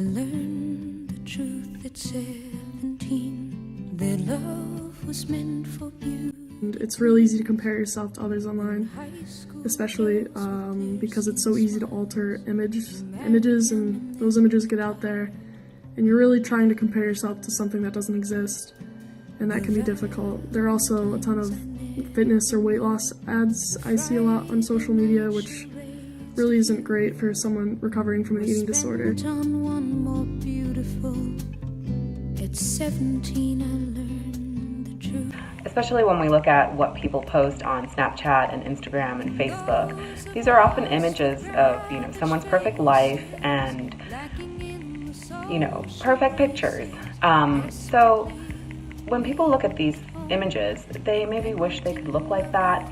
learned the truth at 17, that love was meant for beauty. It's really easy to compare yourself to others online, especially because it's so easy to alter images, and those images get out there, and you're really trying to compare yourself to something that doesn't exist, and that can be difficult. There are also a ton of fitness or weight loss ads I see a lot on social media, which really isn't great for someone recovering from an eating disorder. At 17 I learned the truth. Especially when we look at what people post on Snapchat and Instagram and Facebook. These are often images of, someone's perfect life and, perfect pictures. So when people look at these images, they maybe wish they could look like that.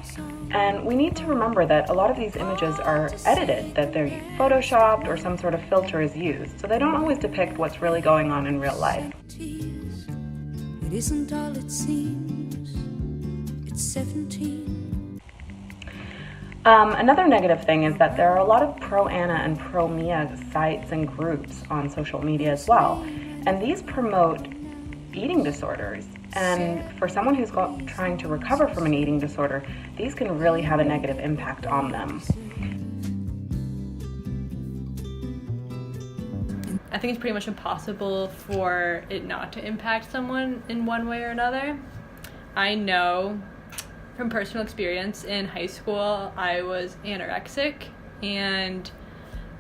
And we need to remember that a lot of these images are edited, that they're photoshopped or some sort of filter is used. So they don't always depict what's really going on in real life. It isn't all it seems. It's 17. Another negative thing is that there are a lot of pro-Anna and pro-Mia sites and groups on social media as well. And these promote eating disorders. And for someone who's trying to recover from an eating disorder, these can really have a negative impact on them. I think it's pretty much impossible for it not to impact someone in one way or another. I know from personal experience in high school, I was anorexic, and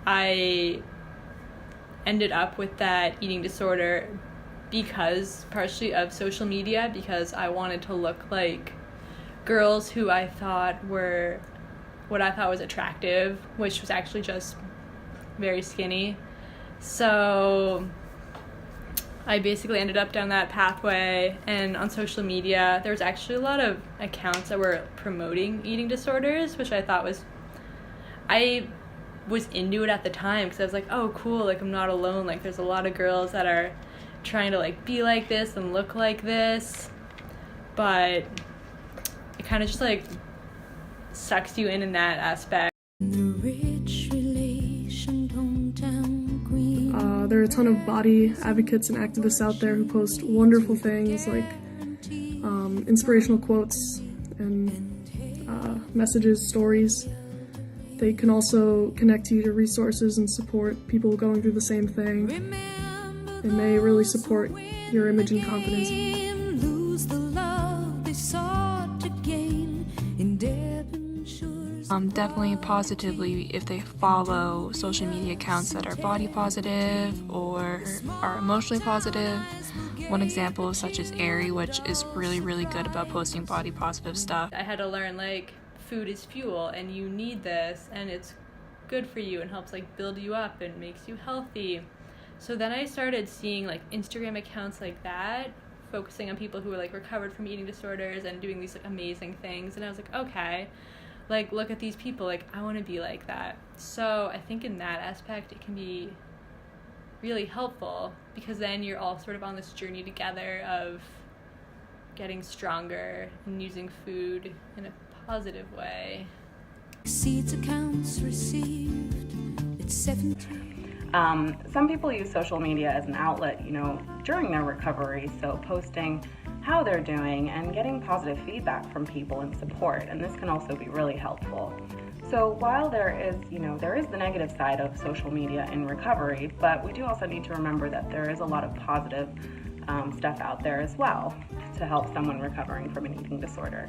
I ended up with that eating disorder because partially of social media, because I wanted to look like girls who I thought were what I thought was attractive, which was actually just very skinny. So I basically ended up down that pathway, and on social media there was actually a lot of accounts that were promoting eating disorders, which I thought I was into it at the time because I was like, oh cool, like I'm not alone, like there's a lot of girls that are trying to like be like this and look like this, but it kind of just like sucks you in that aspect. There are a ton of body advocates and activists out there who post wonderful things like inspirational quotes and messages, stories. They can also connect you to resources and support people going through the same thing. It may really support your image and confidence. Definitely positively if they follow social media accounts that are body positive or are emotionally positive. One example is such as Aerie, which is really, really good about posting body positive stuff. I had to learn like food is fuel and you need this and it's good for you and helps like build you up and makes you healthy. So then I started seeing like Instagram accounts like that, focusing on people who were like recovered from eating disorders and doing these like amazing things. And I was like, okay, like look at these people, like I want to be like that. So I think in that aspect it can be really helpful because then you're all sort of on this journey together of getting stronger and using food in a positive way. Seeds accounts received. It's 17. Some people use social media as an outlet, during their recovery, so posting how they're doing and getting positive feedback from people and support, and this can also be really helpful. So while there is the negative side of social media in recovery, but we do also need to remember that there is a lot of positive stuff out there as well to help someone recovering from an eating disorder.